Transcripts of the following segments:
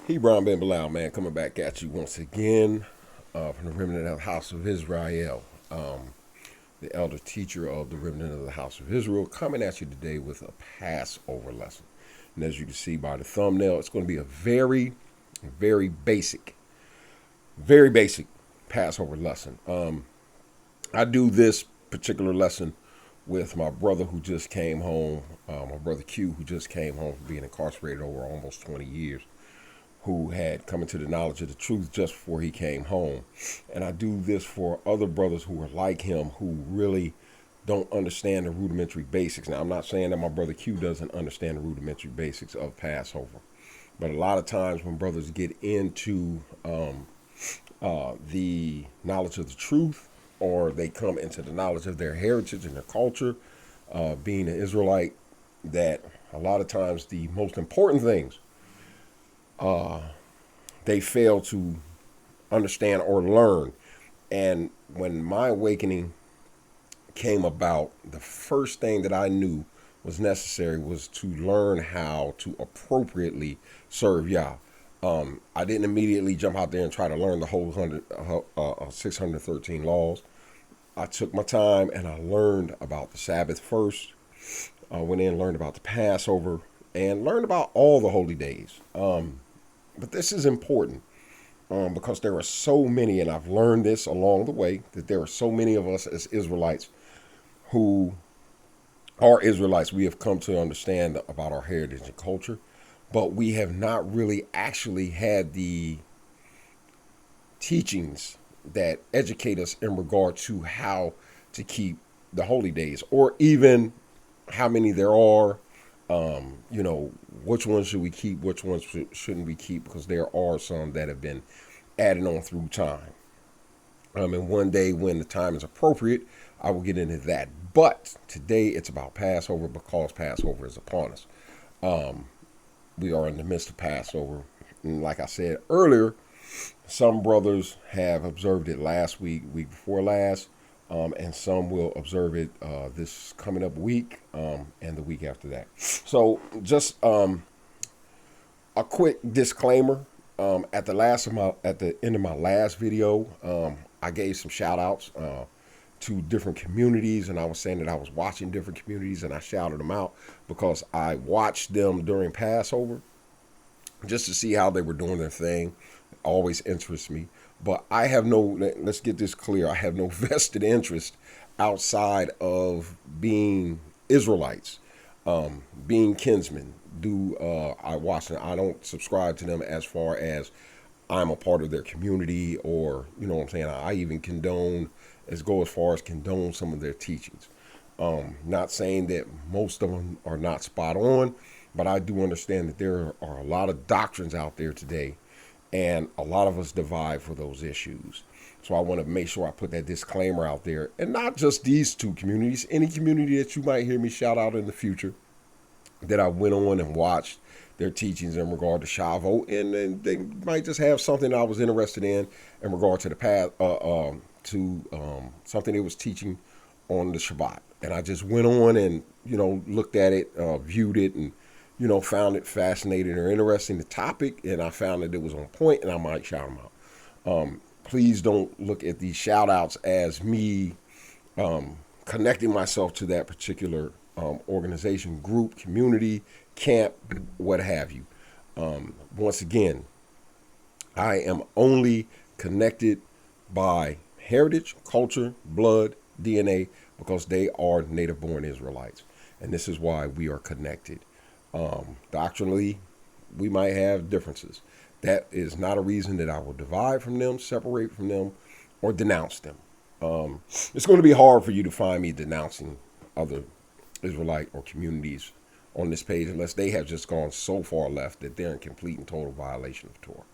Hebron Ben Bilal, man, coming back at you once again from the Remnant of the House of Israel. The elder teacher of the Remnant of the House of Israel, coming at you today with a Passover lesson. And as you can see by the thumbnail, it's going to be a very, very basic Passover lesson. I do this particular lesson with my brother who just came home, my brother Q, who just came home from being incarcerated over almost 20 years, who had come into the knowledge of the truth just before he came home. And I do this for other brothers who are like him, who really don't understand the rudimentary basics. Now, I'm not saying that my brother Q doesn't understand the rudimentary basics of Passover, but a lot of times when brothers get into the knowledge of the truth, or they come into the knowledge of their heritage and their culture, being an Israelite, that a lot of times the most important things they fail to understand or learn. And when my awakening came about, the first thing that I knew was necessary was to learn how to appropriately serve Yah. I didn't immediately jump out there and try to learn the whole 613 laws. I took my time and I learned about the Sabbath first. I went in and learned about the Passover and learned about all the holy days. But this is important because there are so many, and I've learned this along the way, that there are so many of us as Israelites who are Israelites. We have come to understand about our heritage and culture, but we have not really actually had the teachings that educate us in regard to how to keep the holy days, or even how many there are. Which ones should we keep, which ones shouldn't we keep, because there are some that have been added on through time. And one day when the time is appropriate, I will get into that. But today it's about Passover, because Passover is upon us. We are in the midst of Passover. And like I said earlier, some brothers have observed it last week, week before last, and some will observe it this coming up week and the week after that. So just a quick disclaimer. At the end of my last video, I gave some shout outs to different communities, and I was saying that I was watching different communities, and I shouted them out because I watched them during Passover just to see how they were doing their thing. It always interests me. But I have let's get this clear, I have no vested interest outside of being Israelites, being kinsmen. I watch them. I don't subscribe to them as far as I'm a part of their community, or, you know what I'm saying, I even go as far as condone some of their teachings. Not saying that most of them are not spot on, but I do understand that there are a lot of doctrines out there today, and a lot of us divide for those issues. So I want to make sure I put that disclaimer out there, and not just these two communities, any community that you might hear me shout out in the future that I went on and watched their teachings in regard to Shavuot, and they might just have something I was interested in regard to the path, something they was teaching on the Shabbat. And I just went on and, looked at it, viewed it, and, found it fascinating or interesting, the topic, and I found that it was on point, and I might shout them out. Please don't look at these shout outs as me connecting myself to that particular organization, group, community, camp, what have you. Once again, I am only connected by heritage, culture, blood, DNA, because they are native born Israelites. And this is why we are connected. Doctrinally, we might have differences. That is not a reason that I will divide from them, separate from them, or denounce them. It's going to be hard for you to find me denouncing other Israelite or communities on this page, unless they have just gone so far left that they're in complete and total violation of Torah.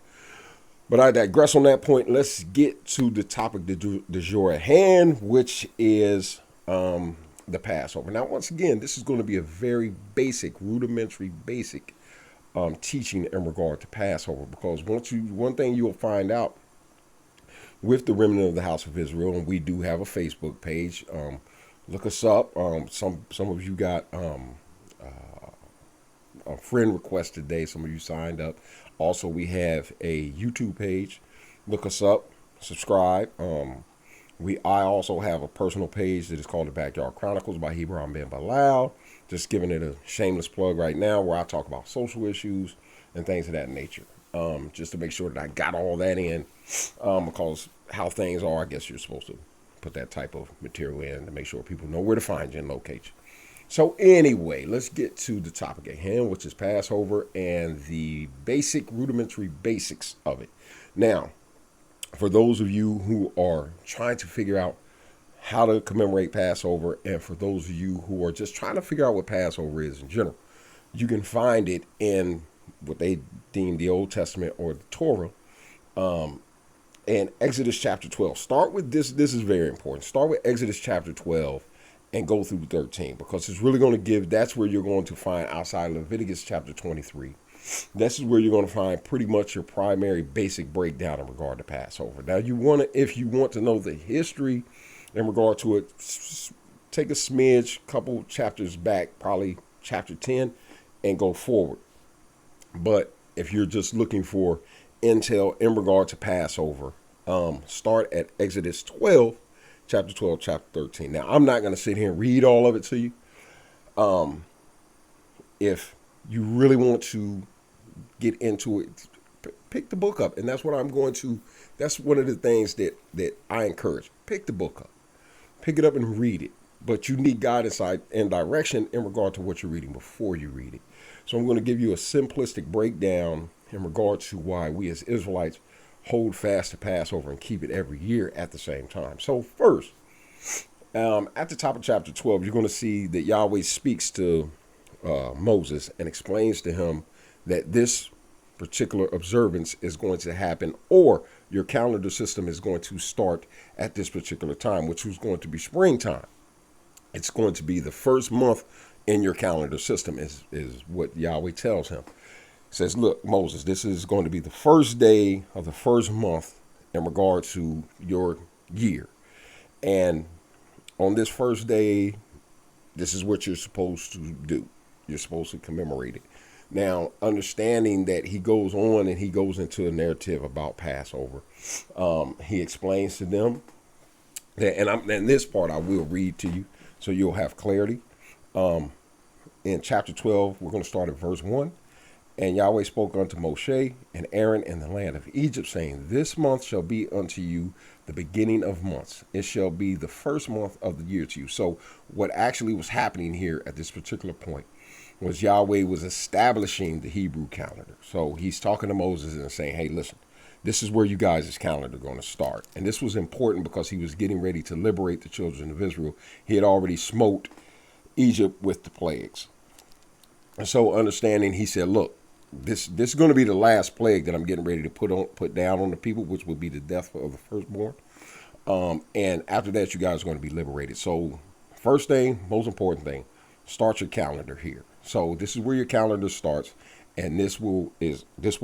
But I digress on that point. Let's get to the topic du jour at hand, which is the Passover. Now, once again, this is going to be a very rudimentary basic teaching in regard to Passover, because one thing you will find out with the Remnant of the House of Israel, and we do have a Facebook page. Look us up. Some of you got a friend request today. Some of you signed up. Also, we have a YouTube page. Look us up, subscribe. I also have a personal page that is called the Backyard Chronicles by Hebron Ben Bilal. Just giving it a shameless plug right now, where I talk about social issues and things of that nature. Just to make sure that I got all that in, because how things are, I guess you're supposed to put that type of material in to make sure people know where to find you and locate you. So anyway, let's get to the topic at hand, which is Passover and the rudimentary basics of it. Now, for those of you who are trying to figure out how to commemorate Passover, and for those of you who are just trying to figure out what Passover is in general, you can find it in what they deem the Old Testament or the Torah, and Exodus chapter 12. Start with this. This is very important. Start with Exodus chapter 12 and go through 13, because it's really going to that's where you're going to find, outside Leviticus chapter 23. This is where you're going to find pretty much your primary basic breakdown in regard to Passover. Now, if you want to know the history in regard to it, take a smidge, couple chapters back, probably chapter 10, and go forward. But if you're just looking for intel in regard to Passover, start at Exodus 12, chapter 12, chapter 13. Now, I'm not going to sit here and read all of it to you. If you really want to get into it, pick the book up. And that's what I'm going to, that's one of the things that I encourage. Pick the book up. Pick it up and read it. But you need guidance and direction in regard to what you're reading before you read it. So I'm going to give you a simplistic breakdown in regard to why we as Israelites hold fast to Passover and keep it every year at the same time. So first, at the top of chapter 12, you're going to see that Yahweh speaks to Moses and explains to him that this particular observance is going to happen, or your calendar system is going to start at this particular time, which was going to be springtime. It's going to be the first month in your calendar system, is what Yahweh tells him. He says, look, Moses, this is going to be the first day of the first month in regard to your year. And on this first day, this is what you're supposed to do. You're supposed to commemorate it. Now, understanding that he goes on and he goes into a narrative about Passover, he explains to them that, and this part I will read to you so you'll have clarity. In chapter 12, we're going to start at verse 1. And Yahweh spoke unto Moshe and Aaron in the land of Egypt, saying, this month shall be unto you the beginning of months. It shall be the first month of the year to you. So what actually was happening here at this particular point was Yahweh was establishing the Hebrew calendar. So he's talking to Moses and saying, hey, listen, this is where you guys' calendar are going to start. And this was important because he was getting ready to liberate the children of Israel. He had already smote Egypt with the plagues. And so understanding, he said, look, this is going to be the last plague that I'm getting ready to put down on the people, which will be the death of the firstborn. And after that, you guys are going to be liberated. So first thing, most important thing, start your calendar here. So this is where your calendar starts, and this will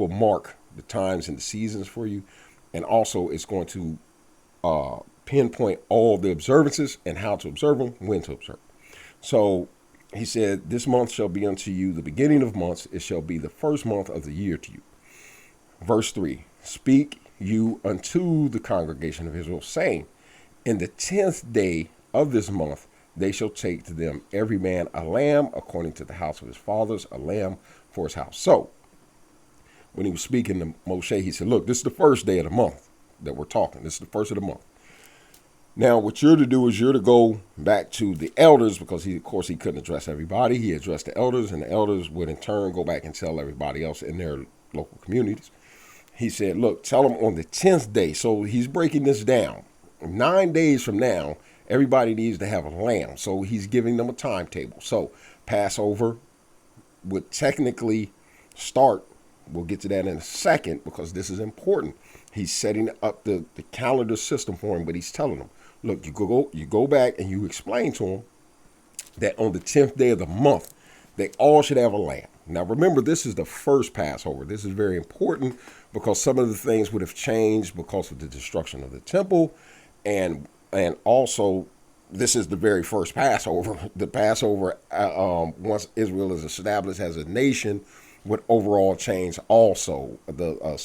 mark the times and the seasons for you, and also it's going to pinpoint all the observances and how to observe them, when to observe. So he said, this month shall be unto you the beginning of months. It shall be the first month of the year to you. Verse 3, speak you unto the congregation of Israel, saying, in the 10th day of this month, they shall take to them every man a lamb according to the house of his fathers, a lamb for his house. So when he was speaking to Moshe, he said, look, this is the first day of the month that we're talking. This is the first of the month. Now, what you're to do is you're to go back to the elders, because he couldn't address everybody. He addressed the elders, and the elders would in turn go back and tell everybody else in their local communities. He said, look, tell them on the 10th day. So he's breaking this down. 9 days from now, everybody needs to have a lamb. So he's giving them a timetable. So Passover would technically start. We'll get to that in a second, because this is important. He's setting up the calendar system for him, but he's telling them, look, you go back and you explain to them that on the 10th day of the month, they all should have a lamb. Now, remember, this is the first Passover. This is very important because some of the things would have changed because of the destruction of the temple, and also this is the very first Passover. The Passover, once Israel is established as a nation, would overall change also. The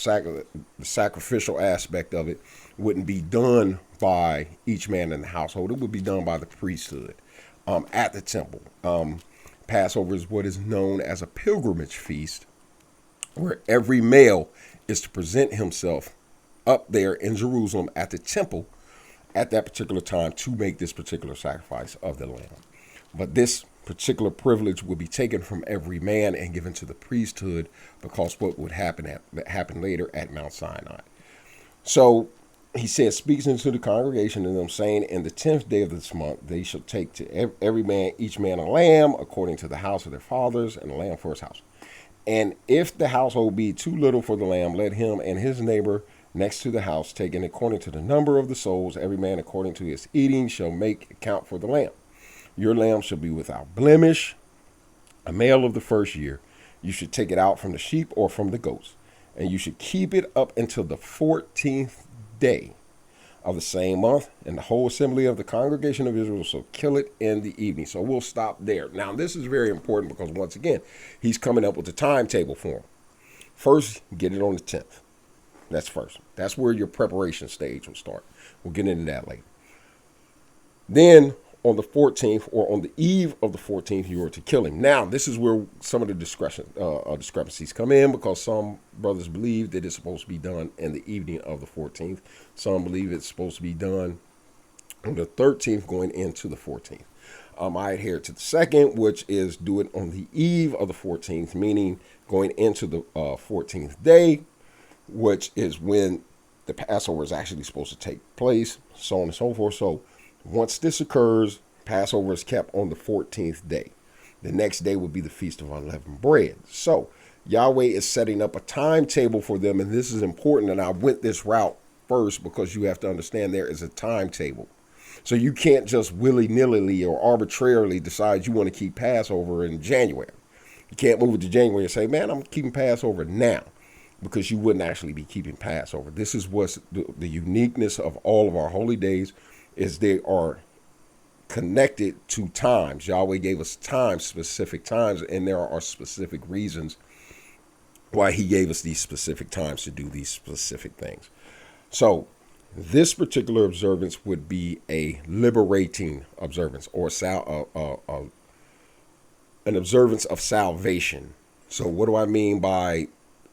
sacrificial aspect of it wouldn't be done by each man in the household. It would be done by the priesthood at the temple. Passover is what is known as a pilgrimage feast, where every male is to present himself up there in Jerusalem at the temple at that particular time to make this particular sacrifice of the lamb. But this particular privilege would be taken from every man and given to the priesthood, because what would happen later at Mount Sinai. So he says, speaks into the congregation and them, saying, in the 10th day of this month, they shall take to every man, each man, a lamb according to the house of their fathers, and a lamb for his house. And if the household be too little for the lamb, let him and his neighbor next to the house take it according to the number of the souls. Every man according to his eating shall make account for the lamb. Your lamb shall be without blemish, a male of the first year. You should take it out from the sheep or from the goats, and you should keep it up until the 14th day of the same month, and the whole assembly of the congregation of Israel shall kill it in the evening. So we'll stop there. Now, this is very important, because once again, he's coming up with a timetable for him. First, get it on the 10th. That's first. That's where your preparation stage will start. We'll get into that later. Then on the 14th, or on the eve of the 14th, you are to kill him. Now, this is where some of the discrepancies come in, because some brothers believe that it's supposed to be done in the evening of the 14th. Some believe it's supposed to be done on the 13th going into the 14th. I adhere to the second, which is do it on the eve of the 14th, meaning going into the 14th day, which is when the Passover is actually supposed to take place, so on and so forth. So once this occurs, Passover is kept on the 14th day. The next day would be the Feast of Unleavened Bread. So Yahweh is setting up a timetable for them, and this is important, and I went this route first because you have to understand there is a timetable. So you can't just willy-nilly or arbitrarily decide you want to keep Passover in January. You can't move it to January and say, man, I'm keeping Passover now, because you wouldn't actually be keeping Passover. This is what's the uniqueness of all of our holy days, is they are connected to times. Yahweh gave us times, specific times, and there are specific reasons why he gave us these specific times to do these specific things. So this particular observance would be a liberating observance, or an observance of salvation. So what do I mean by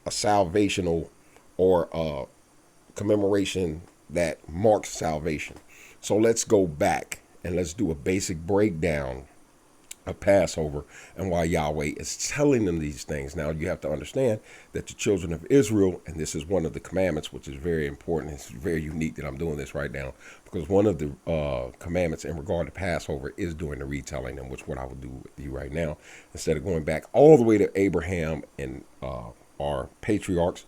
a salvational or a commemoration that marks salvation? So let's go back and let's do a basic breakdown of Passover and why Yahweh is telling them these things. Now, you have to understand that the children of Israel, and this is one of the commandments, which is very important. It's very unique that I'm doing this right now, because one of the commandments in regard to Passover is doing the retelling, and which what I will do with you right now. Instead of going back all the way to Abraham and our patriarchs,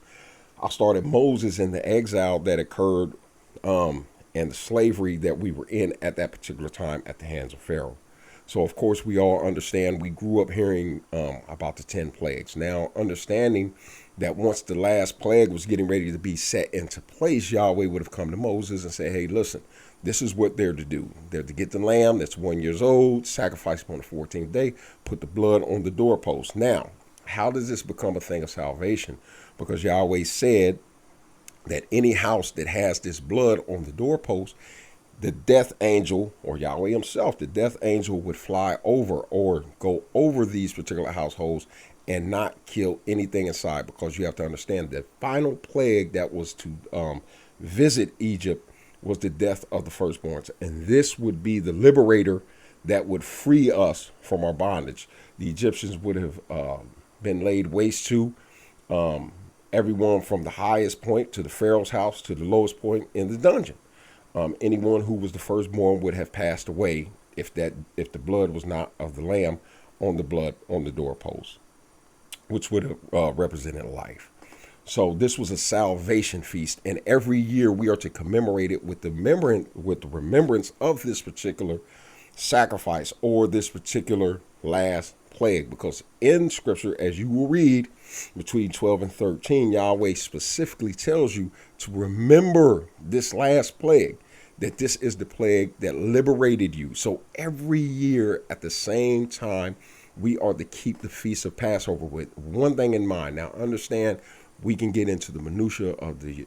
I'll start at Moses and the exile that occurred and the slavery that we were in at that particular time at the hands of Pharaoh. So, of course, we all understand, we grew up hearing about the 10 plagues. Now, understanding that once the last plague was getting ready to be set into place, Yahweh would have come to Moses and said, hey, listen, this is what they're to do. They're to get the lamb that's 1 year old, sacrifice him on the 14th day, put the blood on the doorpost. Now, how does this become a thing of salvation? Because Yahweh said that any house that has this blood on the doorpost, the death angel, or Yahweh himself, the death angel would fly over or go over these particular households and not kill anything inside, because you have to understand the final plague that was to visit Egypt was the death of the firstborns. And this would be the liberator that would free us from our bondage. The Egyptians would have been laid waste to, everyone from the highest point to the Pharaoh's house to the lowest point in the dungeon. Anyone who was the firstborn would have passed away if the blood was not of the lamb on the doorpost, which would have represented life. So this was a salvation feast, and every year we are to commemorate it with the remembrance of this particular sacrifice or this particular last plague, because in Scripture, as you will read between 12 and 13, Yahweh specifically tells you to remember this last plague. that this is the plague that liberated you. So every year at the same time, we are to keep the Feast of Passover with one thing in mind. Now, understand, we can get into the minutia of the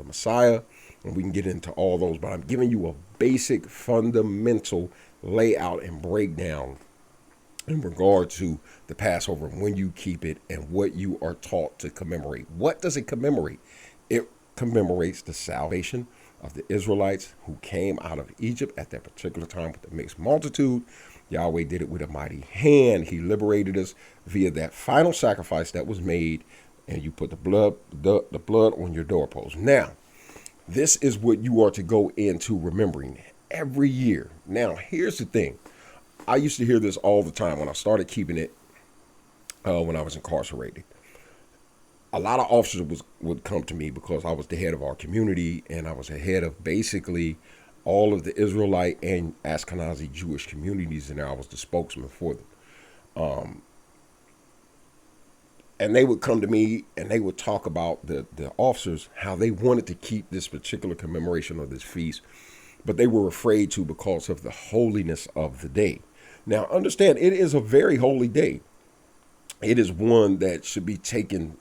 Messiah, and we can get into all those, but I'm giving you a basic, fundamental layout and breakdown in regard to the Passover, when you keep it, and what you are taught to commemorate. What does it commemorate? It commemorates the salvation of the Israelites who came out of Egypt at that particular time with the mixed multitude. Yahweh did it with a mighty hand. He liberated us via that final sacrifice that was made, and you put the blood on your doorpost. Now, this is what you are to go into remembering every year. Now, here's the thing. I used to hear this all the time when I started keeping it when I was incarcerated. A lot of officers would come to me because I was the head of our community, and I was the head of basically all of the Israelite and Ashkenazi Jewish communities, and I was the spokesman for them. And they would come to me and they would talk about the officers, how they wanted to keep this particular commemoration of this feast, but they were afraid to because of the holiness of the day. Now, understand, it is a very holy day. It is one that should be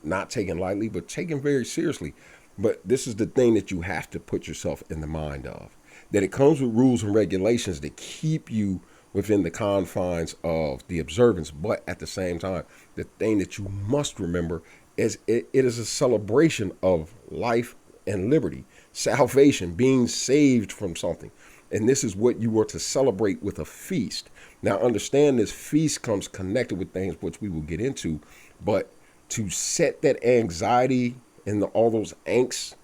not taken lightly, but taken very seriously. But this is the thing that you have to put yourself in the mind of, that it comes with rules and regulations that keep you within the confines of the observance. But at the same time, the thing that you must remember is it is a celebration of life and liberty, salvation, being saved from something. And this is what you are to celebrate with a feast. Now, understand, this feast comes connected with things which we will get into, but to set that anxiety and all those angst,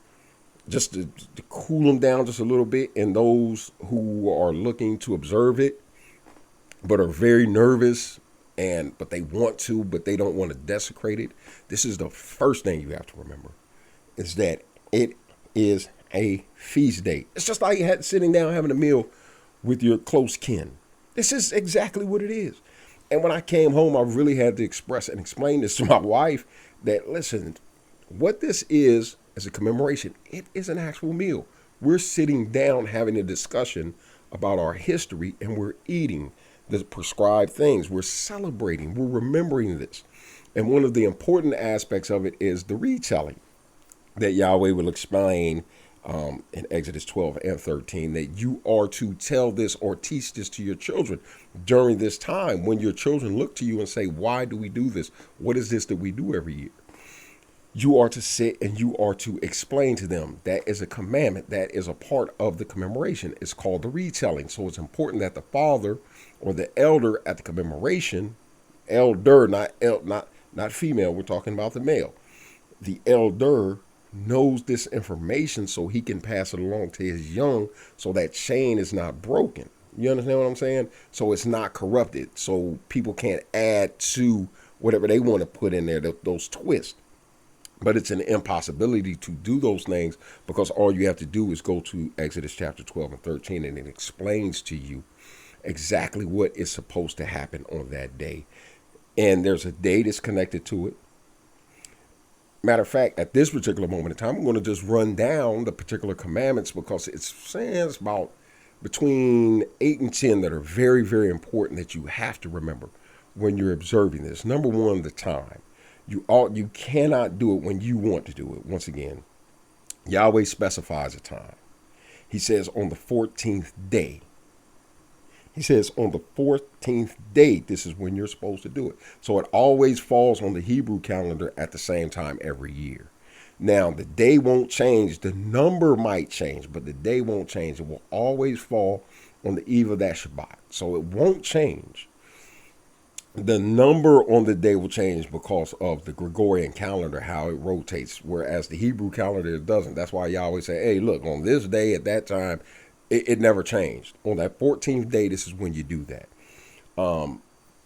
just to cool them down just a little bit, and those who are looking to observe it but are very nervous, but they want to, but they don't want to desecrate it. This is the first thing you have to remember, is that it is a feast day. It's just like sitting down having a meal with your close kin. This is exactly what it is. And when I came home, I really had to express and explain this to my wife, that, listen, what this is as a commemoration, it is an actual meal. We're sitting down having a discussion about our history, and we're eating the prescribed things. We're celebrating. We're remembering this. And one of the important aspects of it is the retelling that Yahweh will explain in Exodus 12 and 13, that you are to tell this or teach this to your children during this time, when your children look to you and say, why do we do this? What is this that we do every year? You are to sit and you are to explain to them. That is a commandment. That is a part of the commemoration. It's called the retelling. So it's important that the father or the elder at the commemoration, elder, not female, we're talking about the male. The elder knows this information so he can pass it along to his young, so that chain is not broken. You understand what I'm saying? So it's not corrupted. So people can't add to whatever they want to put in there, those twists. But it's an impossibility to do those things, because all you have to do is go to Exodus chapter 12 and 13, and it explains to you exactly what is supposed to happen on that day. And there's a date that's connected to it. Matter of fact, at this particular moment in time, I'm going to just run down the particular commandments, because it's about between 8 and 10 that are very, very important that you have to remember when you're observing this. Number one, the time. You cannot do it when you want to do it. Once again, Yahweh specifies a time. He says on the 14th day. He says on the 14th day, this is when you're supposed to do it. So it always falls on the Hebrew calendar at the same time every year. Now, the day won't change. The number might change, but the day won't change. It will always fall on the eve of that Shabbat. So it won't change. The number on the day will change because of the Gregorian calendar, how it rotates, whereas the Hebrew calendar, it doesn't. That's why Yahweh say, hey, look, on this day at that time, it never changed. On that 14th day, this is when you do that.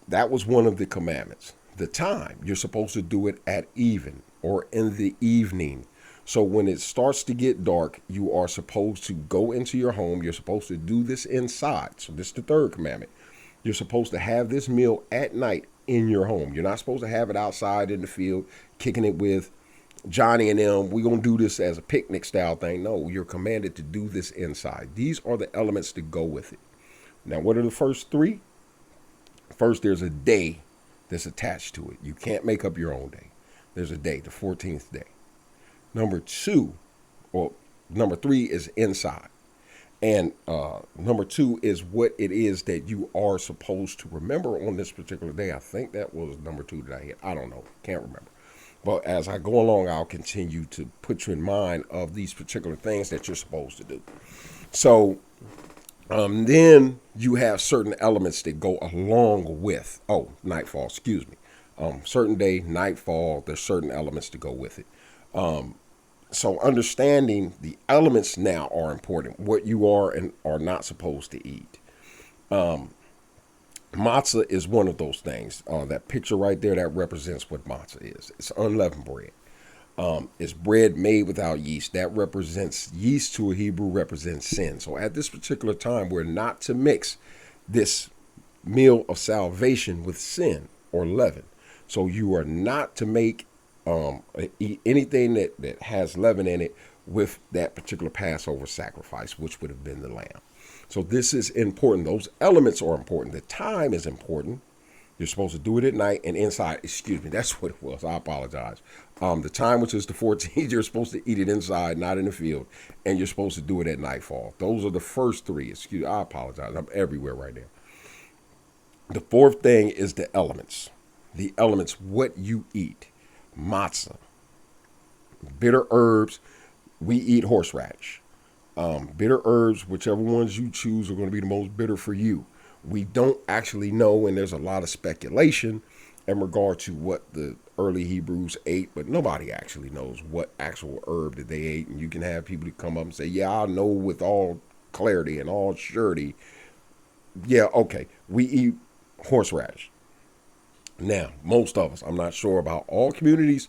That was one of the commandments. The time, you're supposed to do it at even or in the evening. So when it starts to get dark, you are supposed to go into your home. You're supposed to do this inside. So this is the third commandment. You're supposed to have this meal at night in your home. You're not supposed to have it outside in the field, kicking it with Johnny and them, we're going to do this as a picnic style thing. No, you're commanded to do this inside. These are the elements to go with it. Now, what are the first three? First, there's a day that's attached to it. You can't make up your own day. There's a day, the 14th day. Number three is inside. And number two is what it is that you are supposed to remember on this particular day. I think that was number two that I hit. I don't know. Can't remember. But as I go along, I'll continue to put you in mind of these particular things that you're supposed to do. So then you have certain elements that go along with, nightfall, excuse me. Certain day, nightfall, there's certain elements to go with it. So understanding the elements now are important. What you are and are not supposed to eat. Matzah is one of those things. That picture right there, that represents what matzah is. It's unleavened bread. It's bread made without yeast. That represents, yeast to a Hebrew represents sin. So at this particular time, we're not to mix this meal of salvation with sin or leaven. So you are not to make eat anything that has leaven in it with that particular Passover sacrifice, which would have been the lamb. So this is important. Those elements are important. The time is important. You're supposed to do it at night and inside. Excuse me, that's what it was. I apologize. The time, which is the 14th, you're supposed to eat it inside, not in the field, and you're supposed to do it at nightfall. Those are the first three. I apologize. I'm everywhere right now. The fourth thing is the elements. The elements, what you eat. Matzah, bitter herbs. We eat horseradish. Bitter herbs, whichever ones you choose, are going to be the most bitter for you. We don't actually know, and there's a lot of speculation in regard to what the early Hebrews ate, but nobody actually knows what actual herb that they ate. And you can have people that come up and say, yeah, I know with all clarity and all surety. Yeah, okay, we eat horseradish. Now, most of us, I'm not sure about all communities,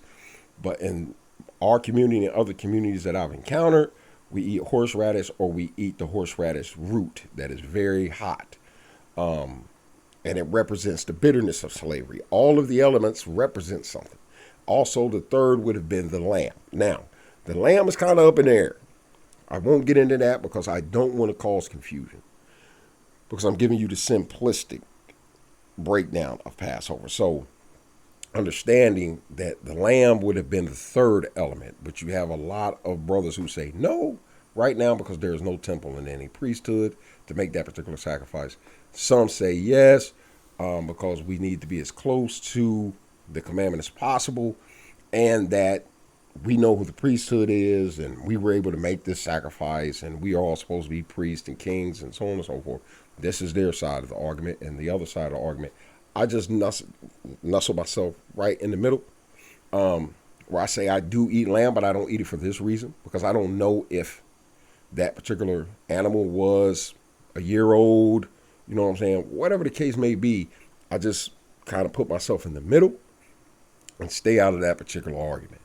but in our community and other communities that I've encountered, we eat horseradish, or we eat the horseradish root that is very hot. And it represents the bitterness of slavery. All of the elements represent something. Also, the third would have been the lamb. Now, the lamb is kind of up in the air. I won't get into that because I don't want to cause confusion, because I'm giving you the simplistic breakdown of Passover. So understanding that the lamb would have been the third element, but you have a lot of brothers who say no right now because there is no temple in any priesthood to make that particular sacrifice. Some say yes, because we need to be as close to the commandment as possible, and that we know who the priesthood is, and we were able to make this sacrifice, and we are all supposed to be priests and kings and so on and so forth. This is their side of the argument, and the other side of the argument, I just nuzzle myself right in the middle, where I say I do eat lamb, but I don't eat it for this reason, because I don't know if that particular animal was a year old, you know what I'm saying? Whatever the case may be, I just kind of put myself in the middle and stay out of that particular argument.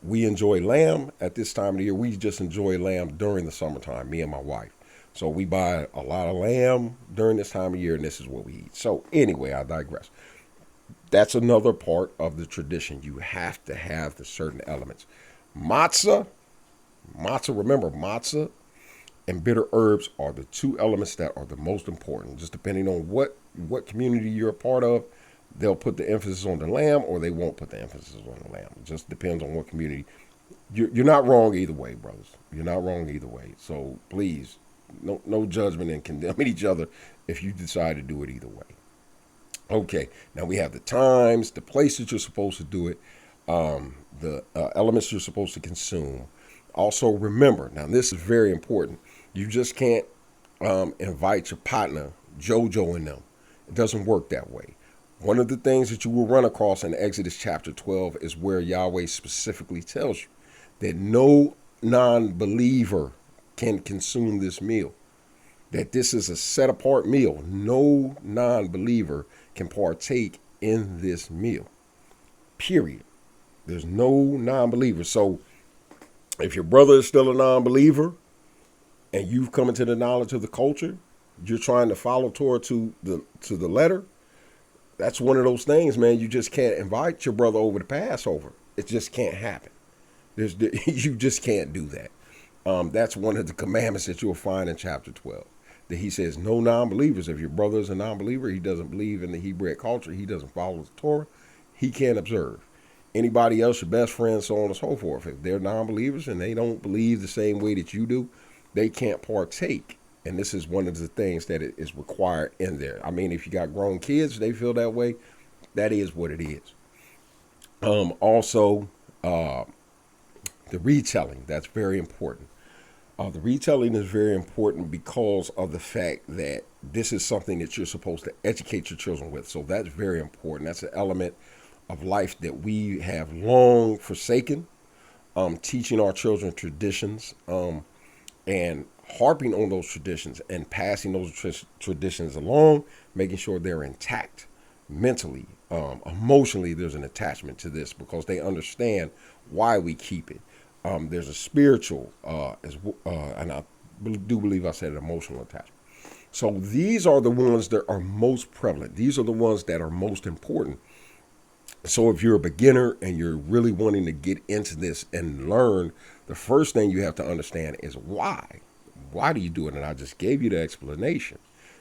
We enjoy lamb at this time of the year. We just enjoy lamb during the summertime, me and my wife. So we buy a lot of lamb during this time of year, and this is what we eat. So anyway, I digress. That's another part of the tradition. You have to have the certain elements. Matzah, remember, matzah and bitter herbs are the two elements that are the most important. Just depending on what community you're a part of, they'll put the emphasis on the lamb, or they won't put the emphasis on the lamb. It just depends on what community. You're not wrong either way, brothers. You're not wrong either way. So please, no judgment and condemning each other if you decide to do it either way. Okay, now we have the times, the places you're supposed to do it, the elements you're supposed to consume. Also remember, now this is very important, you just can't invite your partner, JoJo, and them. It doesn't work that way. One of the things that you will run across in Exodus chapter 12 is where Yahweh specifically tells you that no non-believer can consume this meal, that this is a set apart meal. No non-believer can partake in this meal, period. There's no non-believer. So if your brother is still a non-believer and you've come into the knowledge of the culture, you're trying to follow Torah to the letter, that's one of those things, man. You just can't invite your brother over to Passover. It just can't happen. You just can't do that. That's one of the commandments that you'll find in chapter 12. That he says, no non-believers. If your brother is a non-believer, he doesn't believe in the Hebrew culture, he doesn't follow the Torah, he can't observe. Anybody else, your best friend, so on and so forth, if they're non-believers and they don't believe the same way that you do, they can't partake. And this is one of the things that is required in there. I mean, if you got grown kids, they feel that way. That is what it is. Also, the retelling, that's very important. The retelling is very important because of the fact that this is something that you're supposed to educate your children with. So that's very important. That's an element of life that we have long forsaken, teaching our children traditions and harping on those traditions and passing those traditions along, making sure they're intact mentally, emotionally. There's an attachment to this because they understand why we keep it. There's a spiritual, and I do believe I said an emotional attachment. So these are the ones that are most prevalent. These are the ones that are most important. So if you're a beginner and you're really wanting to get into this and learn, the first thing you have to understand is why. Why do you do it? And I just gave you the explanation.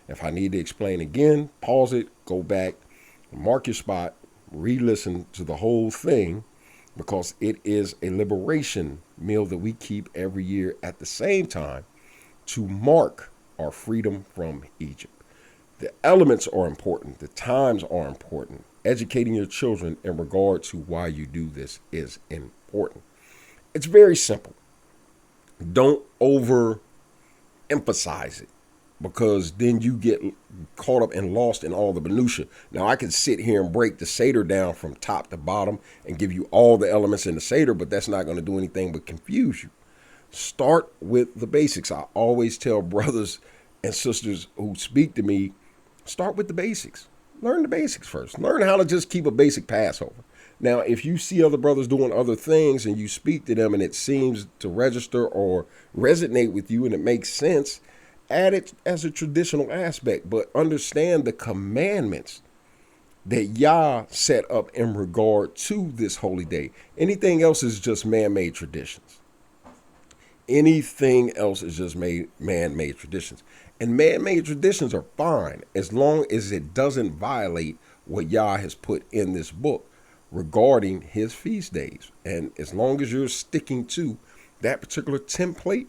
If I need to explain again, pause it, go back, mark your spot, re-listen to the whole thing, because it is a liberation meal that we keep every year at the same time to mark our freedom from Egypt. The elements are important. The times are important. Educating your children in regard to why you do this is important. It's very simple. Don't overemphasize it, because then you get caught up and lost in all the minutia. Now, I could sit here and break the Seder down from top to bottom and give you all the elements in the Seder, but that's not going to do anything but confuse you. Start with the basics. I always tell brothers and sisters who speak to me, start with the basics. Learn the basics first. Learn how to just keep a basic Passover. Now, if you see other brothers doing other things and you speak to them and it seems to register or resonate with you and it makes sense, add it as a traditional aspect, but understand the commandments that Yah set up in regard to this holy day. Anything else is just man-made traditions. Anything else is just man-made traditions. And man-made traditions are fine as long as it doesn't violate what Yah has put in this book regarding his feast days. And as long as you're sticking to that particular template,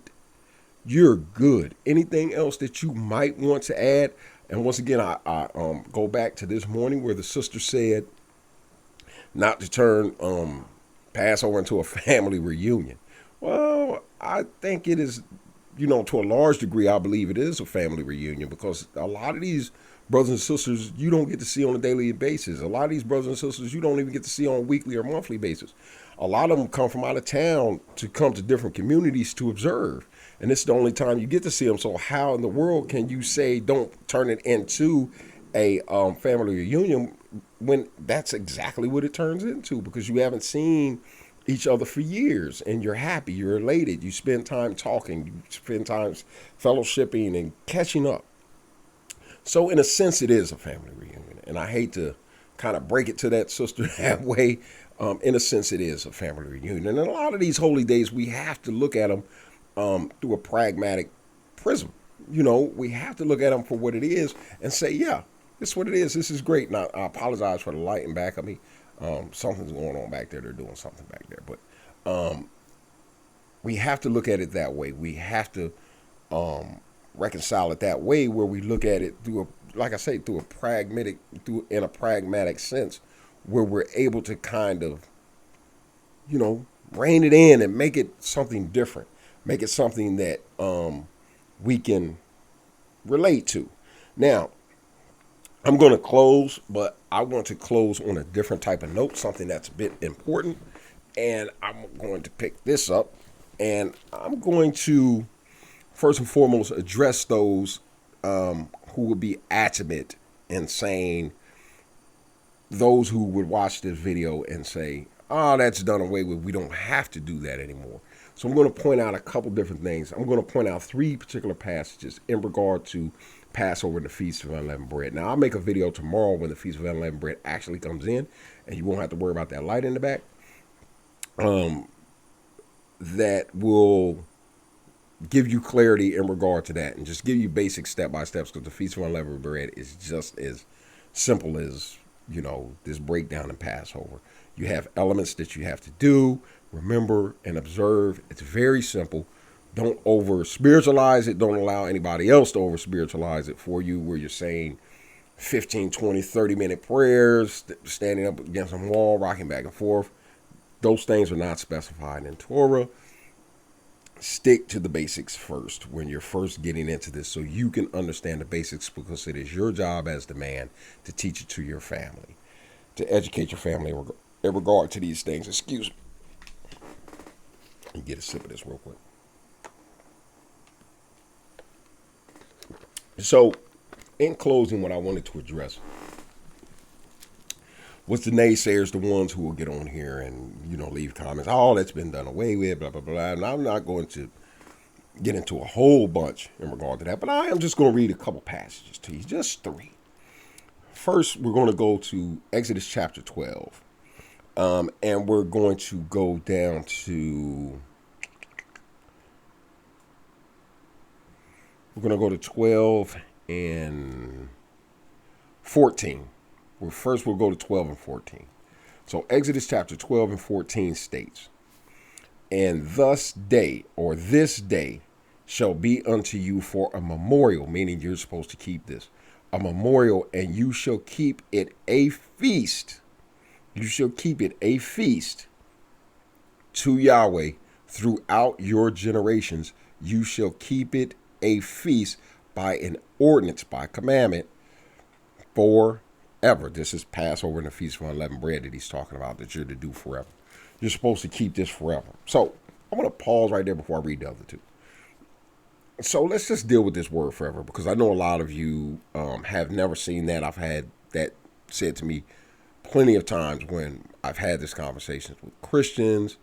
you're good. Anything else that you might want to add, and once again, I go back to this morning where the sister said not to turn Passover into a family reunion. Well, I think it is, to a large degree, I believe it is a family reunion, because a lot of these brothers and sisters you don't get to see on a daily basis. A lot of these brothers and sisters you don't even get to see on a weekly or monthly basis. A lot of them come from out of town to come to different communities to observe. And it's the only time you get to see them. So how in the world can you say don't turn it into a family reunion when that's exactly what it turns into? Because you haven't seen each other for years and you're happy, you're elated, you spend time talking, you spend time fellowshipping and catching up. So in a sense, it is a family reunion. And I hate to kind of break it to that sister that way. In a sense, it is a family reunion. And a lot of these holy days, we have to look at them through a pragmatic prism. We have to look at them for what it is and say, yeah, this is what it is. This is great. And I apologize for the lighting back of me. Something's going on back there. They're doing something back there. But we have to look at it that way. We have to reconcile it that way, where we look at it through in a pragmatic sense, where we're able to kind of, rein it in and make it something different, make it something that we can relate to. Now, I'm going to close, but I want to close on a different type of note, something that's a bit important. And I'm going to pick this up, and I'm going to first and foremost address those who would be adamant in saying, those who would watch this video and say, oh, that's done away with. We don't have to do that anymore. So I'm going to point out a couple different things. I'm going to point out 3 particular passages in regard to Passover and the Feast of Unleavened Bread. Now, I'll make a video tomorrow when the Feast of Unleavened Bread actually comes in, and you won't have to worry about that light in the back. that will give you clarity in regard to that, and just give you basic step by steps, because the Feast of Unleavened Bread is just as simple as, this breakdown in Passover. You have elements that you have to do, remember, and observe. It's very simple. Don't over spiritualize it. Don't allow anybody else to over spiritualize it for you, where you're saying 15, 20, 30-minute prayers, standing up against a wall, rocking back and forth. Those things are not specified in Torah. Stick to the basics first when you're first getting into this, so you can understand the basics, because it is your job as the man to teach it to your family, to educate your family in regard to these things. Excuse me. Let me get a sip of this real quick. So, in closing, what I wanted to address was the naysayers, the ones who will get on here and, leave comments. Oh, that's been done away with, blah, blah, blah. And I'm not going to get into a whole bunch in regard to that, but I am just going to read a couple passages to you, just 3. First, we're going to go to Exodus chapter 12. And we're going to go down to, we're going to go to 12 and 14. We'll go to 12 and 14. So Exodus chapter 12 and 14 states, "And this day shall be unto you for a memorial," meaning you're supposed to keep this, "a memorial, and you shall keep it a feast. You shall keep it a feast to Yahweh throughout your generations. You shall keep it a feast by an ordinance," by commandment, "forever." This is Passover and the Feast of Unleavened Bread that he's talking about, that you're to do forever. You're supposed to keep this forever. So I'm going to pause right there before I read the other two. So let's just deal with this word forever, because I know a lot of you have never seen that. I've had that said to me plenty of times when I've had this conversations with Christians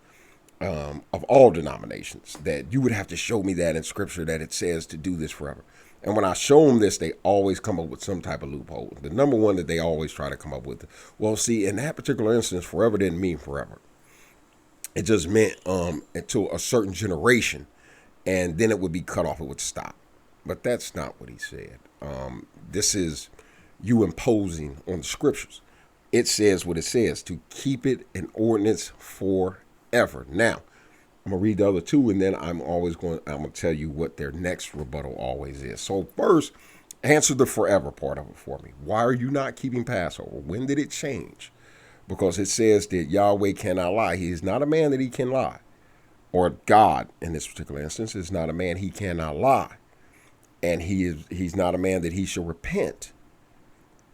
of all denominations, that you would have to show me that in scripture that it says to do this forever. And when I show them this, they always come up with some type of loophole. The number one that they always try to come up with, well, see, in that particular instance, forever didn't mean forever. It just meant until a certain generation, and then it would be cut off. It would stop. But that's not what he said. This is you imposing on the scriptures. It says what it says, to keep it an ordinance forever. Now, I'm going to read the other two, and then I'm going to tell you what their next rebuttal always is. So first, answer the forever part of it for me. Why are you not keeping Passover? When did it change? Because it says that Yahweh cannot lie. He is not a man that he can lie. Or God, in this particular instance, is not a man he cannot lie. And he's not a man that he shall repent.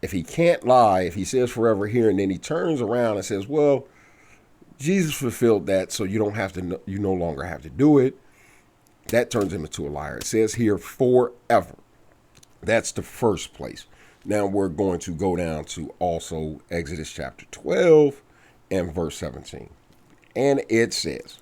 If he can't lie, if he says forever here, and then he turns around and says, well, Jesus fulfilled that, so you no longer have to do it, that turns him into a liar. It says here forever. That's the first place. Now we're going to go down to also Exodus chapter 12 and verse 17. And it says,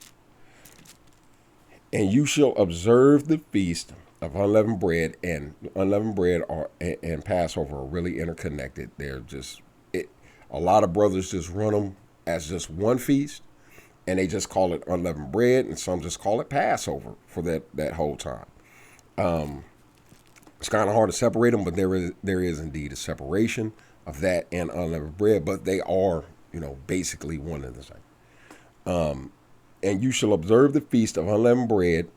"And you shall observe the feast of unleavened bread," and unleavened bread and Passover are really interconnected. They're just, a lot of brothers just run them as just one feast, and they just call it unleavened bread, and some just call it Passover for that whole time. It's kind of hard to separate them, but there is indeed a separation of that and unleavened bread, but they are, basically one and the same. "And you shall observe the feast of unleavened bread,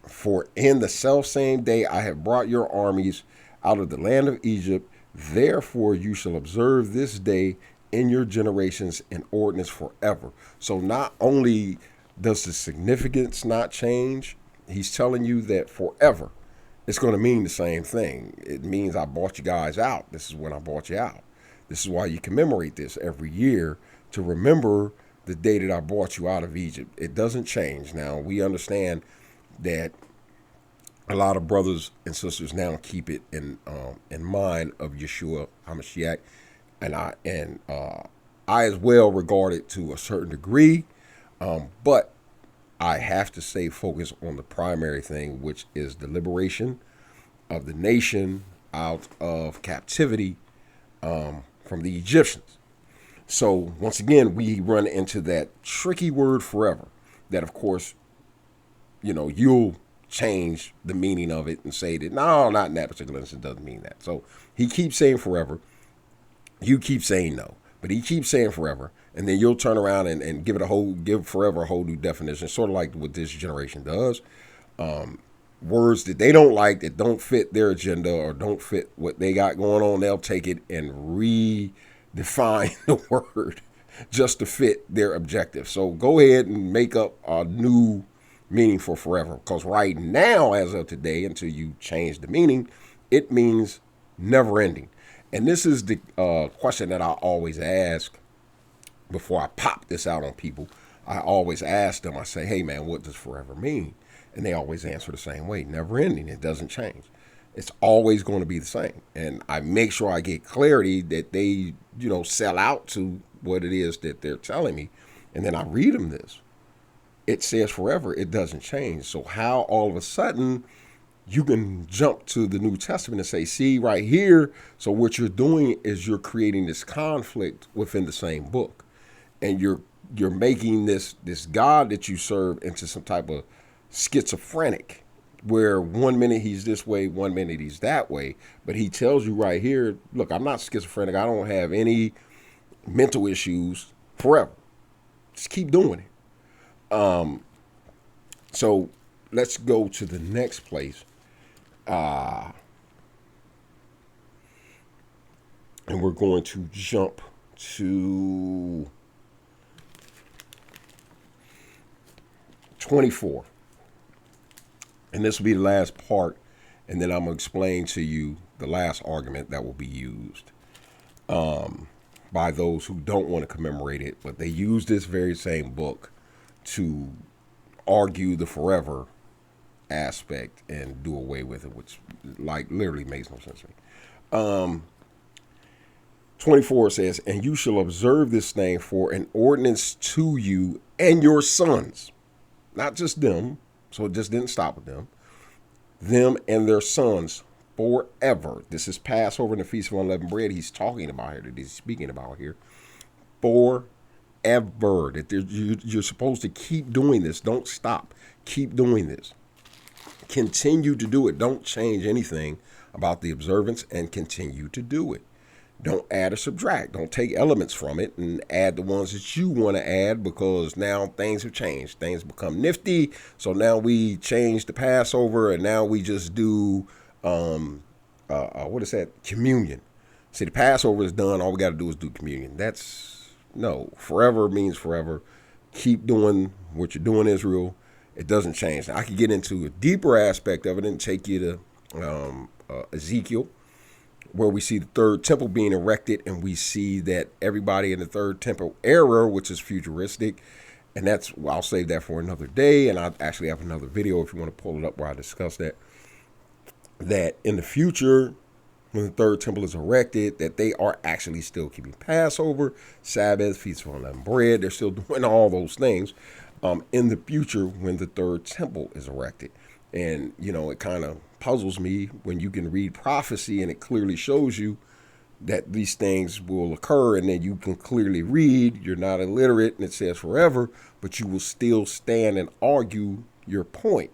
for in the selfsame day I have brought your armies out of the land of Egypt. Therefore you shall observe this day in your generations an ordinance forever." So not only does the significance not change, he's telling you that forever, it's going to mean the same thing. It means I bought you guys out. This is when I bought you out. This is why you commemorate this every year, to remember the day that I brought you out of Egypt. It doesn't change. Now, we understand that a lot of brothers and sisters now keep it in mind of Yeshua HaMashiach, and I as well regard it to a certain degree, but I have to stay focused on the primary thing, which is the liberation of the nation out of captivity from the Egyptians. So once again, we run into that tricky word forever that, of course, you'll change the meaning of it and say that, no, not in that particular instance, doesn't mean that. So he keeps saying forever. You keep saying no, but he keeps saying forever. And then you'll turn around and give forever a whole new definition, sort of like what this generation does. Words that they don't like, that don't fit their agenda or don't fit what they got going on, they'll take it and redefine the word just to fit their objective. So go ahead and make up a new meaning for forever, because right now, as of today, until you change the meaning, it means never ending. And this is the question that I always ask before I pop this out on people. I always ask them, I say, hey man, what does forever mean? And they always answer the same way, never ending. It doesn't change. It's always going to be the same. And I make sure I get clarity that they, sell out to what it is that they're telling me. And then I read them this. It says forever. It doesn't change. So how all of a sudden you can jump to the New Testament and say, see right here. So what you're doing is you're creating this conflict within the same book. And you're making this God that you serve into some type of schizophrenic, where 1 minute he's this way, 1 minute he's that way. But he tells you right here, look, I'm not schizophrenic. I don't have any mental issues forever. Just keep doing it. So let's go to the next place. And we're going to jump to 24. And this will be the last part. And then I'm going to explain to you the last argument that will be used by those who don't want to commemorate it. But they use this very same book to argue the forever aspect and do away with it, which literally makes no sense to me. 24 says, and you shall observe this thing for an ordinance to you and your sons. Not just them. So it just didn't stop with them and their sons forever. This is Passover and the Feast of Unleavened Bread he's talking about here, that he's speaking about here. Forever. That you're supposed to keep doing this. Don't stop. Keep doing this. Continue to do it. Don't change anything about the observance and continue to do it. Don't add or subtract. Don't take elements from it and add the ones that you want to add, because now things have changed. Things become nifty. So now we change the Passover and now we just do, what is that? Communion. See, the Passover is done. All we got to do is do communion. No, forever means forever. Keep doing what you're doing, Israel. It doesn't change. Now, I could get into a deeper aspect of it and take you to Ezekiel, where we see the third temple being erected, and we see that everybody in the third temple era, which is futuristic, and I'll save that for another day, and I actually have another video if you want to pull it up where I discuss that in the future, when the third temple is erected, that they are actually still keeping Passover, Sabbath, Feast of Unleavened Bread. They're still doing all those things in the future when the third temple is erected. And, it kind of puzzles me when you can read prophecy and it clearly shows you that these things will occur, and then you can clearly read, you're not illiterate, and it says forever, but you will still stand and argue your point.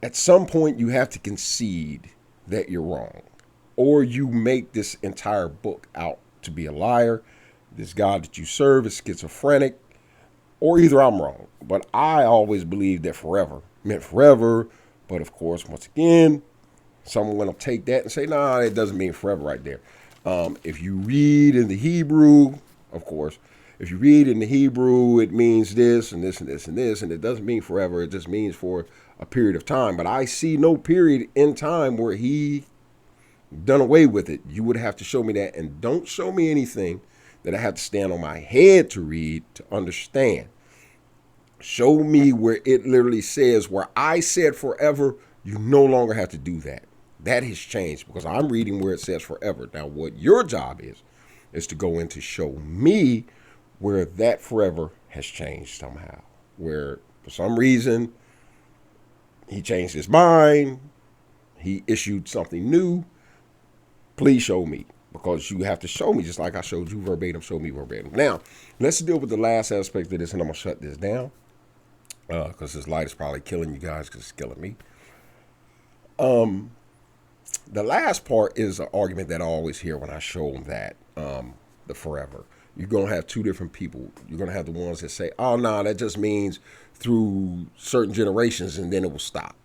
At some point, you have to concede that you're wrong, or you make this entire book out to be a liar. This God that you serve is schizophrenic, or either I'm wrong. But I always believed that forever meant forever. But of course, once again, someone will take that and say, nah, it doesn't mean forever right there. If you read in the Hebrew, of course, if you read in the Hebrew, it means this and this and this and this, and it doesn't mean forever. It just means for a period of time. But I see no period in time where he done away with it. You would have to show me that, and don't show me anything that I have to stand on my head to read to understand. Show me where it literally says, where I said forever, you no longer have to do that. That has changed, because I'm reading where it says forever. Now, what your job is to go in to show me where that forever has changed somehow, where for some reason he changed his mind, he issued something new. Please show me. because you have to show me, just like I showed you verbatim, show me verbatim. Now, let's deal with the last aspect of this, and I'm going to shut this down because this light is probably killing you guys because it's killing me. The last part is an argument that I always hear when I show them that, the forever. You're going to have two different people. You're going to have the ones that say, oh, no, that just means through certain generations and then it will stop.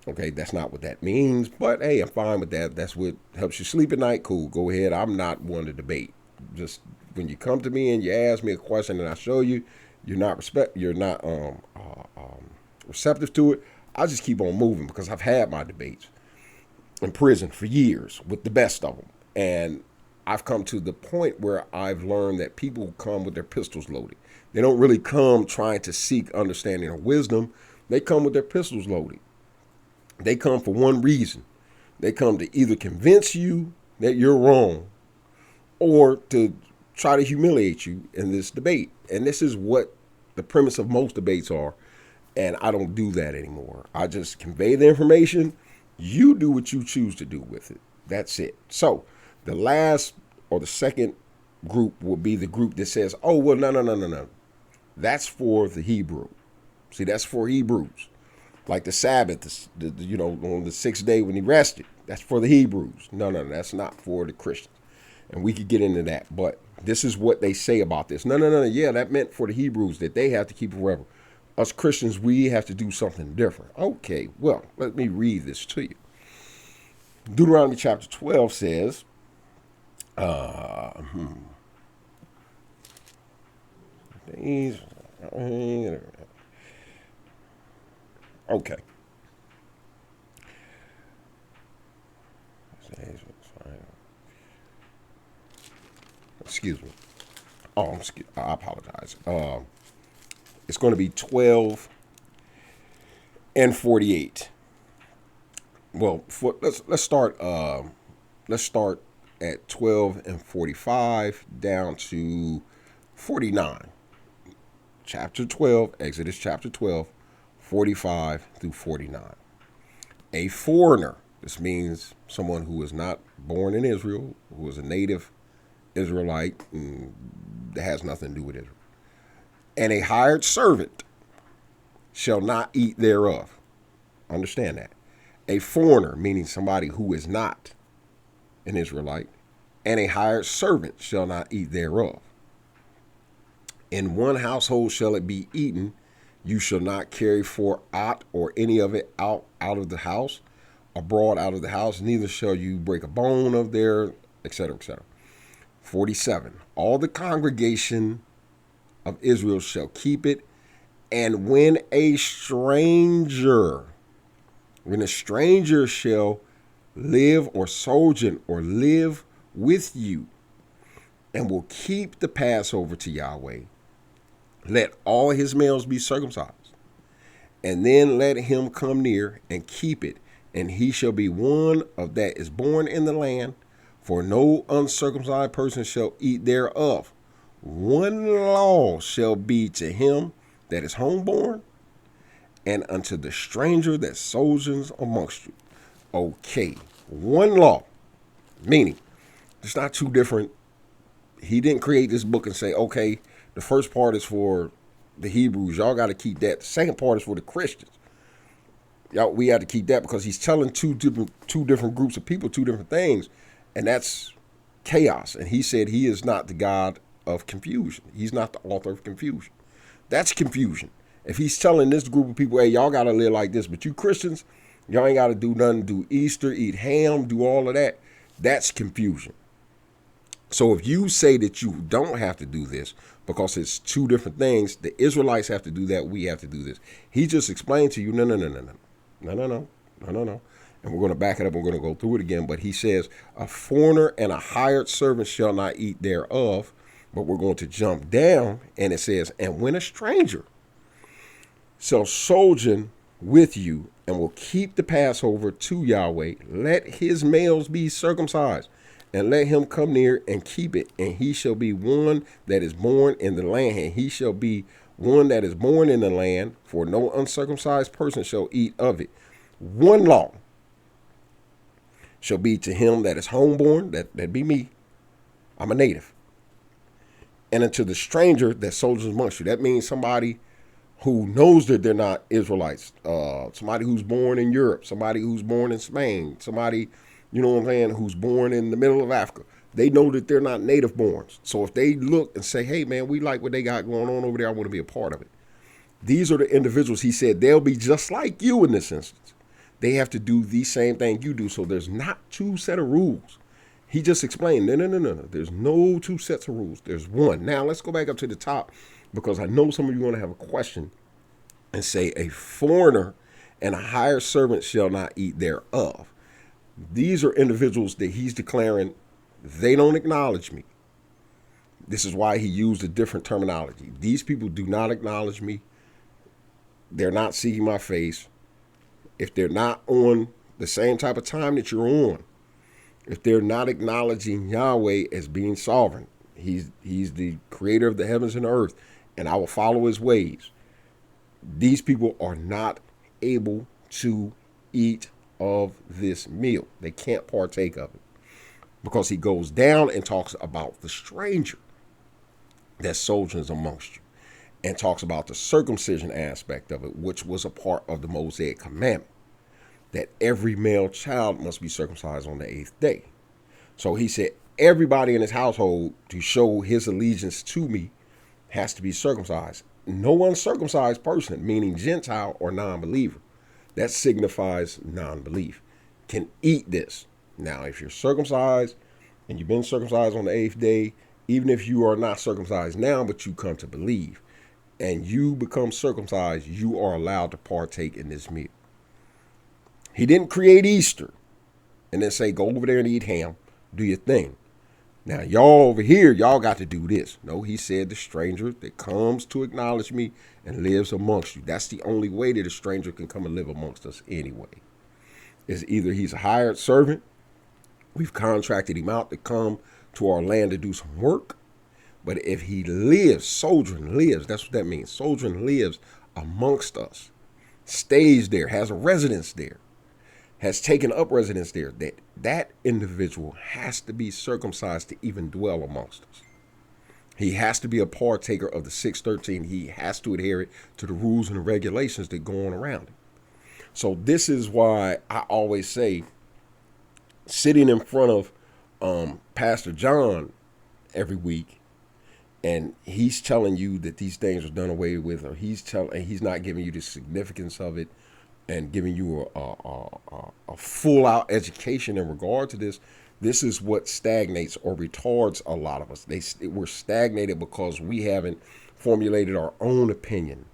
Okay, that's not what that means, but hey, I'm fine with that. That's what helps you sleep at night. Cool, go ahead. I'm not one to debate. Just when you come to me and you ask me a question and I show you, you're not receptive to it. I'll just keep on moving because I've had my debates in prison for years with the best of them. And I've come to the point where I've learned that people come with their pistols loaded. They don't really come trying to seek understanding or wisdom. They come with their pistols loaded. They come for one reason. They come to either convince you that you're wrong or to try to humiliate you in this debate. And this is what the premise of most debates are. And I don't do that anymore. I just convey the information. You do what you choose to do with it. That's it. So the last or the second group will be the group that says, oh, well, no. That's for the Hebrew. See, that's for Hebrews. Like the Sabbath, on the sixth day when he rested, that's for the Hebrews. No, that's not for the Christians. And we could get into that, but this is what they say about this. No, yeah, that meant for the Hebrews that they have to keep it forever. Us Christians, we have to do something different. Okay, well, let me read this to you. Deuteronomy chapter 12 says, okay. Excuse me. I apologize. It's going to be 12 and 48. Well, let's start at 12 and 45 down to 49. Chapter 12, Exodus chapter 12, 45 through 49. A foreigner, this means someone who is not born in Israel, who is a native Israelite, and that has nothing to do with Israel. And a hired servant shall not eat thereof. Understand that. A foreigner, meaning somebody who is not an Israelite, and a hired servant shall not eat thereof. In one household shall it be eaten. You shall not carry for aught or any of it out of the house, abroad out of the house, neither shall you break a bone of there, etc., etc. 47. All the congregation of Israel shall keep it, and when a stranger shall live or sojourn or live with you, and will keep the Passover to Yahweh, let all his males be circumcised, and then let him come near and keep it, and he shall be one of that is born in the land, for no uncircumcised person shall eat thereof. One law shall be to him that is homeborn, and unto the stranger that sojourns amongst you. Okay, one law, meaning it's not two different. He didn't create this book and say, okay, the first part is for the Hebrews. Y'all got to keep that. The second part is for the Christians. We have to keep that because he's telling two different groups of people, two different things, and that's chaos. And he said he is not the God of confusion. He's not the author of confusion. That's confusion. If he's telling this group of people, hey, y'all got to live like this, but you Christians, y'all ain't got to do nothing, do Easter, eat ham, do all of that, that's confusion. So if you say that you don't have to do this because it's two different things, the Israelites have to do that, we have to do this. He just explained to you, no. And we're going to back it up. We're going to go through it again. But he says, a foreigner and a hired servant shall not eat thereof. But we're going to jump down, and it says, and when a stranger shall sojourn with you and will keep the Passover to Yahweh, let his males be circumcised, and let him come near and keep it, and he shall be one that is born in the land, and he shall be one that is born in the land, for no uncircumcised person shall eat of it. One law. shall be to him that is homeborn, that'd be me. I'm a native. And unto the stranger that sojourns amongst you. That means somebody who knows that they're not Israelites. Somebody who's born in Europe, somebody who's born in Spain, somebody, you know what I'm saying, who's born in the middle of Africa. They know that they're not native borns. So if they look and say, hey, man, we like what they got going on over there, I want to be a part of it. These are the individuals, he said, they'll be just like you in this instance. They have to do the same thing you do. So there's not two set of rules. He just explained, no. There's no two sets of rules. There's one. Now, let's go back up to the top because I know some of you want to have a question and say, a foreigner and a hired servant shall not eat thereof. These are individuals that he's declaring, they don't acknowledge me. This is why he used a different terminology. These people do not acknowledge me. They're not seeking my face. If they're not on the same type of time that you're on, if they're not acknowledging Yahweh as being sovereign, he's the creator of the heavens and the earth, and I will follow his ways. These people are not able to eat of this meal. They can't partake of it because he goes down and talks about the stranger that sojourns amongst you and talks about the circumcision aspect of it, which was a part of the Mosaic commandment, that every male child must be circumcised on the 8th day. So he said everybody in his household to show his allegiance to me has to be circumcised. No uncircumcised person, meaning Gentile or non-believer, that signifies non-belief, can eat this. Now, if you're circumcised and you've been circumcised on the 8th day, even if you are not circumcised now, but you come to believe and you become circumcised, you are allowed to partake in this meal. He didn't create Easter and then say, go over there and eat ham, do your thing. Now, y'all over here, y'all got to do this. No, he said the stranger that comes to acknowledge me and lives amongst you. That's the only way that a stranger can come and live amongst us anyway. Is either he's a hired servant, we've contracted him out to come to our land to do some work. But if he lives, sojourn lives, that's what that means. Sojourn lives amongst us, stays there, has a residence there, has taken up residence there, that individual has to be circumcised to even dwell amongst us. He has to be a partaker of the 613. He has to adhere to the rules and the regulations that go on around him. So this is why I always say, sitting in front of Pastor John every week, and he's telling you that these things are done away with, or he's not giving you the significance of it and giving you a full out education in regard to this. This is what stagnates or retards a lot of us. We're stagnated because we haven't formulated our own opinion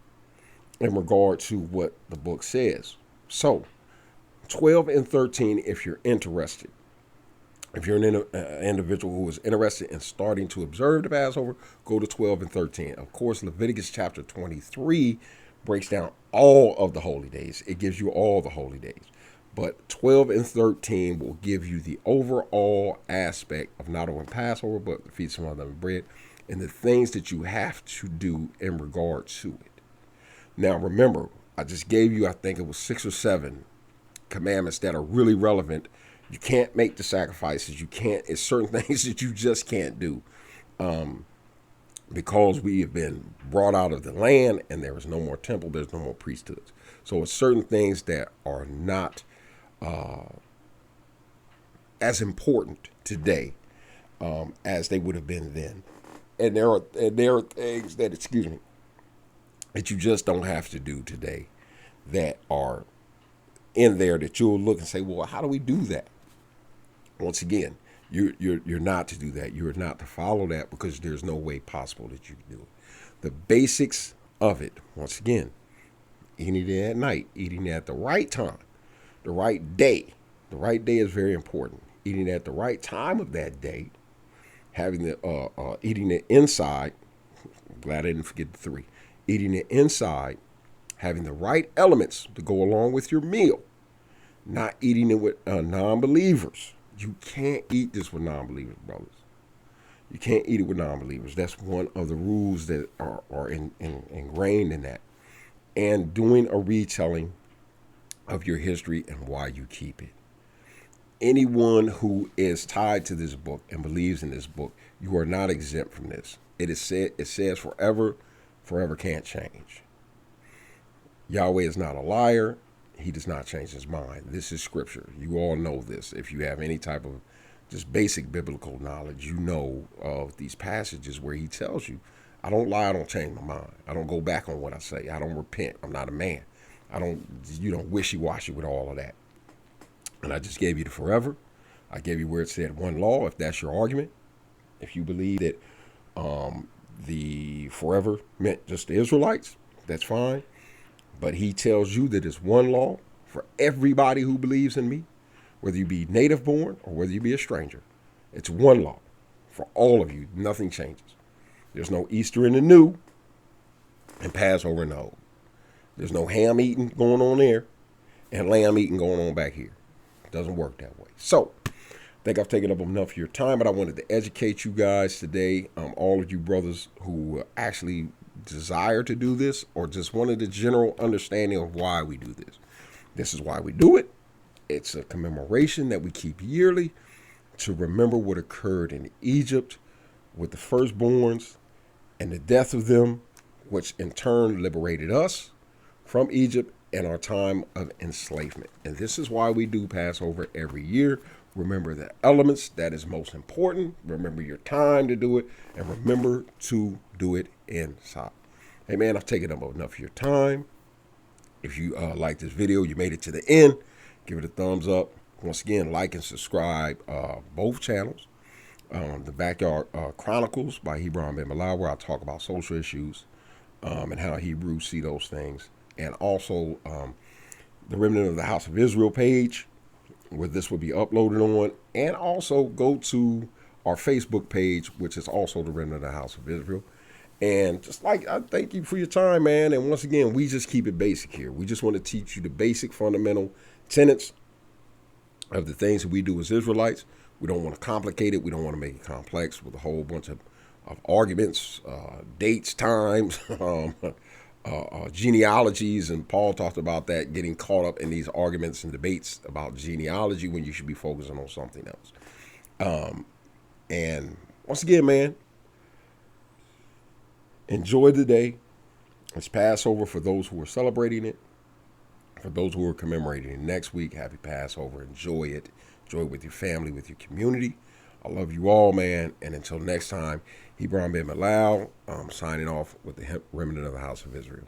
in regard to what the book says. So 12 and 13, if you're interested. If you're an individual who is interested in starting to observe the Passover, go to 12 and 13. Of course, Leviticus chapter 23 breaks down all of the holy days. It gives you all the holy days. But 12 and 13 will give you the overall aspect of not only Passover, but the Feast of Unleavened Bread and the things that you have to do in regard to it. Now, remember, I just gave you, I think it was 6 or 7 commandments that are really relevant. You can't make the sacrifices. You can't, it's certain things that you just can't do because we have been brought out of the land and there is no more temple, there's no more priesthoods. So it's certain things that are not as important today as they would have been then. And there are things that, that you just don't have to do today that are in there that you'll look and say, well, how do we do that? Once again, you're not to do that. You're not to follow that because there's no way possible that you can do it. The basics of it, once again, eating it at night, eating it at the right time, the right day. The right day is very important. Eating at the right time of that day, having the eating it inside. I'm glad I didn't forget the 3. Eating it inside, having the right elements to go along with your meal. Not eating it with non-believers. You can't eat this with non-believers, brothers. You can't eat it with non-believers. That's one of the rules that are ingrained in that. And doing a retelling of your history and why you keep it. anyone who is tied to this book and believes in this book, you are not exempt from this. It says forever, forever can't change. Yahweh is not a liar. He does not change his mind. This is scripture. You all know this. If you have any type of just basic biblical knowledge, you know of these passages where he tells you, I don't lie, I don't change my mind. I don't go back on what I say. I don't repent. I'm not a man. I don't, wishy-washy with all of that. And I just gave you the forever. I gave you where it said one law, if that's your argument. If you believe that the forever meant just the Israelites, that's fine. But he tells you that it's one law for everybody who believes in me, whether you be native born or whether you be a stranger. It's one law for all of you. Nothing changes. There's no Easter in the new and Passover in the old. There's no ham eating going on there and lamb eating going on back here. It doesn't work that way. So I think I've taken up enough of your time, but I wanted to educate you guys today, all of you brothers who actually desire to do this or just wanted a general understanding of why we do this. This is why we do it. It's a commemoration that we keep yearly to remember what occurred in Egypt with the firstborns and the death of them, which in turn liberated us from Egypt and our time of enslavement. And this is why we do Passover every year. Remember the elements, that is most important. Remember your time to do it, and remember to do it inside. Hey man, I've taken up enough of your time. If you like this video, you made it to the end, give it a thumbs up. Once again, like and subscribe both channels. The Backyard Chronicles by Hebron Ben Malai, where I talk about social issues and how Hebrews see those things. And also the Remnant of the House of Israel page, where this will be uploaded on. And also go to our Facebook page, which is also the Remnant of the House of Israel. And just like, I thank you for your time, man. And once again, we just keep it basic here. We just want to teach you the basic fundamental tenets of the things that we do as Israelites. We don't want to complicate it. We don't want to make it complex with a whole bunch of arguments, dates, times, genealogies. And Paul talked about that, getting caught up in these arguments and debates about genealogy when you should be focusing on something else. And once again, man, enjoy the day. It's Passover for those who are celebrating it. For those who are commemorating it next week, happy Passover. Enjoy it. Enjoy it with your family, with your community. I love you all, man. And until next time, Hebron Ben Malai, signing off with the Remnant of the House of Israel.